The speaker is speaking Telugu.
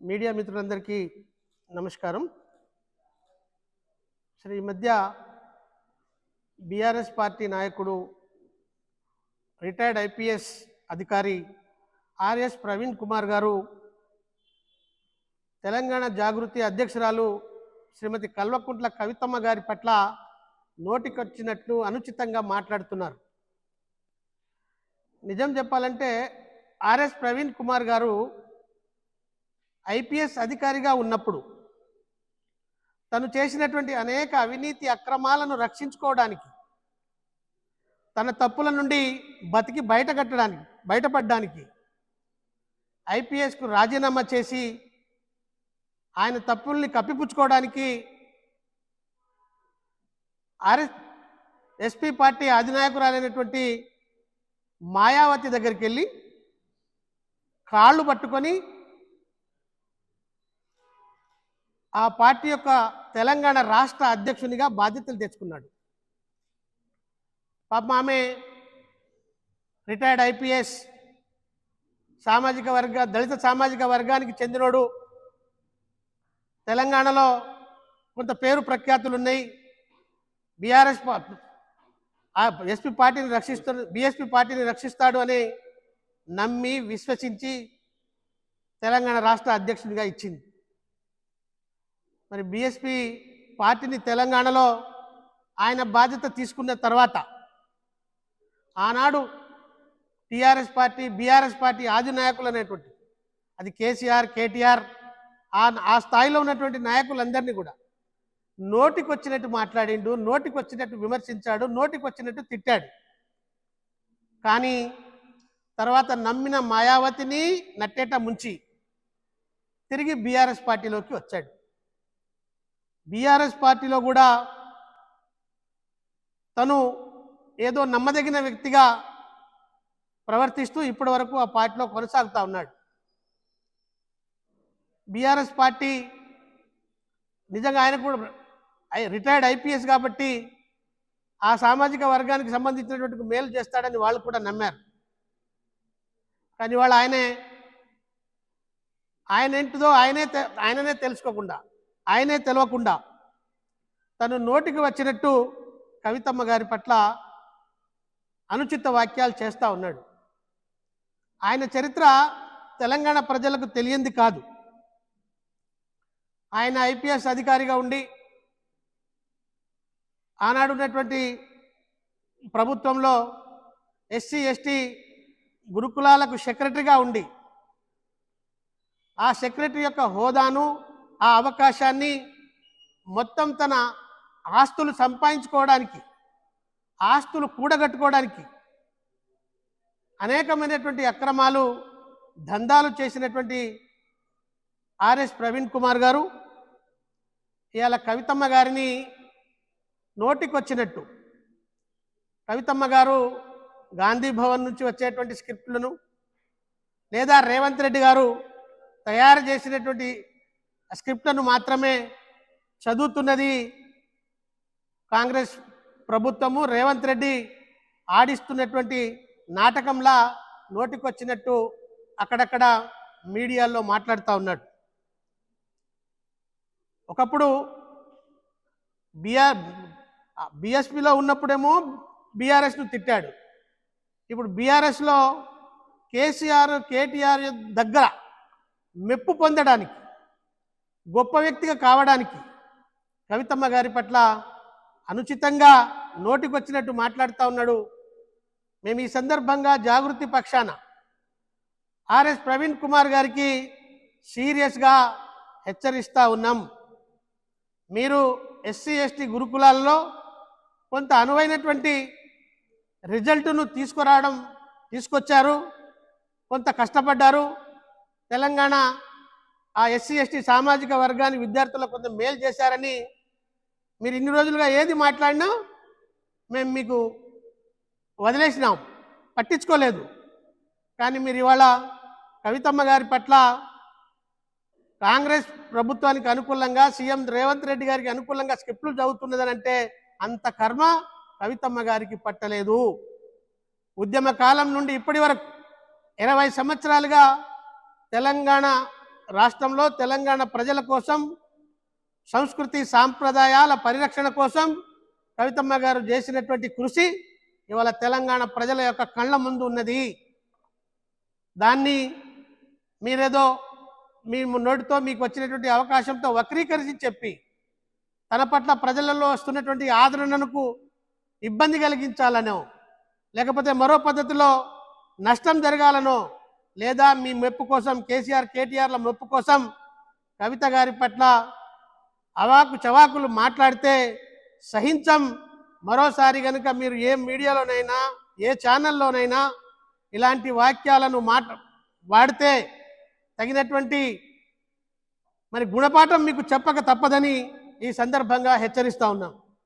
మీడియా మిత్రులందరికీ నమస్కారం. ఈ మధ్య బీఆర్ఎస్ పార్టీ నాయకుడు రిటైర్డ్ ఐపీఎస్ అధికారి ఆర్ఎస్ ప్రవీణ్ కుమార్ గారు తెలంగాణ జాగృతి అధ్యక్షురాలు శ్రీమతి కల్వకుంట్ల కవితమ్మ గారి పట్ల నోటికొచ్చినట్లు అనుచితంగా మాట్లాడుతున్నారు. నిజం చెప్పాలంటే ఆర్ఎస్ ప్రవీణ్ కుమార్ గారు ఐపీఎస్ అధికారిగా ఉన్నప్పుడు తను చేసినటువంటి అనేక అవినీతి అక్రమాలను రక్షించుకోవడానికి, తన తప్పుల నుండి బతికి బయటపడడానికి ఐపీఎస్కు రాజీనామా చేసి ఆయన తప్పుల్ని కప్పిపుచ్చుకోవడానికి ఎస్పీ పార్టీ అధినాయకురాలైనటువంటి మాయావతి దగ్గరికి వెళ్ళి కాళ్ళు పట్టుకొని ఆ పార్టీ యొక్క తెలంగాణ రాష్ట్ర అధ్యక్షునిగా బాధ్యతలు తెచ్చుకున్నాడు. పాపం ఆమె రిటైర్డ్ ఐపీఎస్, దళిత సామాజిక వర్గానికి చెందినోడు, తెలంగాణలో కొంత పేరు ప్రఖ్యాతులు ఉన్నాయి. బీఆర్ఎస్ బీఎస్పీ పార్టీని రక్షిస్తాడు అని నమ్మి విశ్వసించి తెలంగాణ రాష్ట్ర అధ్యక్షునిగా ఇచ్చింది. మరి బీఎస్పీ పార్టీని తెలంగాణలో ఆయన బాధ్యత తీసుకున్న తర్వాత ఆనాడు టీఆర్ఎస్ పార్టీ, బీఆర్ఎస్ పార్టీ ఆది నాయకులు అనేటువంటి, అది కేసీఆర్, కేటీఆర్, ఆ స్థాయిలో ఉన్నటువంటి నాయకులందరినీ కూడా నోటికొచ్చినట్టు మాట్లాడిండు, నోటికొచ్చినట్టు విమర్శించాడు, నోటికొచ్చినట్టు తిట్టాడు. కానీ తర్వాత నమ్మిన మాయావతిని నట్టేట ముంచి తిరిగి బీఆర్ఎస్ పార్టీలోకి వచ్చాడు. బీఆర్ఎస్ పార్టీలో కూడా తను ఏదో నమ్మదగిన వ్యక్తిగా ప్రవర్తిస్తూ ఇప్పటి వరకు ఆ పార్టీలో కొనసాగుతూ ఉన్నాడు. బీఆర్ఎస్ పార్టీ నిజంగా ఆయన కూడా రిటైర్డ్ ఐపీఎస్ కాబట్టి ఆ సామాజిక వర్గానికి సంబంధించినటువంటి మేలు చేస్తాడని వాళ్ళు కూడా నమ్మారు. కానీ వాళ్ళు ఆయన ఏంటిదో ఆయననే తెలుసుకోకుండా, ఆయనే తెలియకుండా తను నోటికి వచ్చినట్టు కవితమ్మ గారి పట్ల అనుచిత వాక్యాలు చేస్తూ ఉన్నాడు. ఆయన చరిత్ర తెలంగాణ ప్రజలకు తెలియంది కాదు. ఆయన ఐపీఎస్ అధికారిగా ఉండి ఆనాడున్నటువంటి ప్రభుత్వంలో ఎస్సీ ఎస్టీ గురుకులాలకు సెక్రటరీగా ఉండి ఆ సెక్రటరీ యొక్క హోదాను, ఆ అవకాశాన్ని మొత్తం తన ఆస్తులు సంపాదించుకోవడానికి, ఆస్తులు కూడగట్టుకోవడానికి అనేకమైనటువంటి అక్రమాలు, దందాలు చేసినటువంటి ఆర్ఎస్ ప్రవీణ్ కుమార్ గారు ఇవాళ కవితమ్మ గారిని నోటికొచ్చినట్టు, కవితమ్మ గారు గాంధీ భవన్ నుంచి వచ్చేటువంటి స్క్రిప్ట్లను లేదా రేవంత్ రెడ్డి గారు తయారు చేసినటువంటి స్క్రిప్ట్లను మాత్రమే చదువుతున్నది కాంగ్రెస్ ప్రభుత్వము, రేవంత్ రెడ్డి ఆడిస్తున్నటువంటి నాటకంలా నోటికొచ్చినట్టు అక్కడక్కడ మీడియాలో మాట్లాడుతూ ఉన్నాడు. ఒకప్పుడు బీఎస్పీలో ఉన్నప్పుడేమో బీఆర్ఎస్ను తిట్టాడు. ఇప్పుడు బీఆర్ఎస్లో కేసీఆర్, కేటీఆర్ దగ్గర మెప్పు పొందడానికి, గొప్ప వ్యక్తిగా కావడానికి కవితమ్మ గారి పట్ల అనుచితంగా నోటికొచ్చినట్టు మాట్లాడుతూ ఉన్నాడు. మేము ఈ సందర్భంగా జాగృతి పక్షాన ఆర్ఎస్ ప్రవీణ్ కుమార్ గారికి సీరియస్గా హెచ్చరిస్తూ ఉన్నాం. మీరు ఎస్సీ ఎస్టీ గురుకులాల్లో కొంత అనువైనటువంటి రిజల్ట్ను తీసుకొచ్చారు, కొంత కష్టపడ్డారు. తెలంగాణ ఆ ఎస్సీ ఎస్టీ సామాజిక వర్గానికి విద్యార్థులకు కొంత మేలు చేశారని మీరు ఇన్ని రోజులుగా ఏది మాట్లాడినా మేము మీకు వదిలేసినాం, పట్టించుకోలేదు. కానీ మీరు ఇవాళ కవితమ్మ గారి పట్ల కాంగ్రెస్ ప్రభుత్వానికి అనుకూలంగా, సీఎం రేవంత్ రెడ్డి గారికి అనుకూలంగా స్క్రిప్టులు చదువుతున్నదని అంటే అంత కర్మ కవితమ్మ గారికి పట్టలేదు. ఉద్యమ కాలం నుండి ఇప్పటి వరకు 20 సంవత్సరాలుగా తెలంగాణ రాష్ట్రంలో తెలంగాణ ప్రజల కోసం, సంస్కృతి సాంప్రదాయాల పరిరక్షణ కోసం కవితమ్మ గారు చేసినటువంటి కృషి ఇవాళ తెలంగాణ ప్రజల యొక్క కళ్ళ ముందు ఉన్నది. దాన్ని మీరేదో మీ నోటితో మీకు వచ్చినటువంటి అవకాశంతో వక్రీకరించి చెప్పి తన పట్ల ప్రజలలో వస్తున్నటువంటి ఆదరణకు ఇబ్బంది కలిగించాలనో, లేకపోతే మరో పద్ధతిలో నష్టం జరగాలనో, లేదా మీ మెప్పు కోసం కేసీఆర్ కేటీఆర్ల మెప్పు కోసం కవిత గారి పట్ల అవాకు చవాకులు మాట్లాడితే సహించం. మరోసారి కనుక మీరు ఏ మీడియాలోనైనా ఏ ఛానల్లోనైనా ఇలాంటి వాక్యాలను వాడితే తగినటువంటి గుణపాఠం మీకు చెప్పక తప్పదని ఈ సందర్భంగా హెచ్చరిస్తా ఉన్నాం.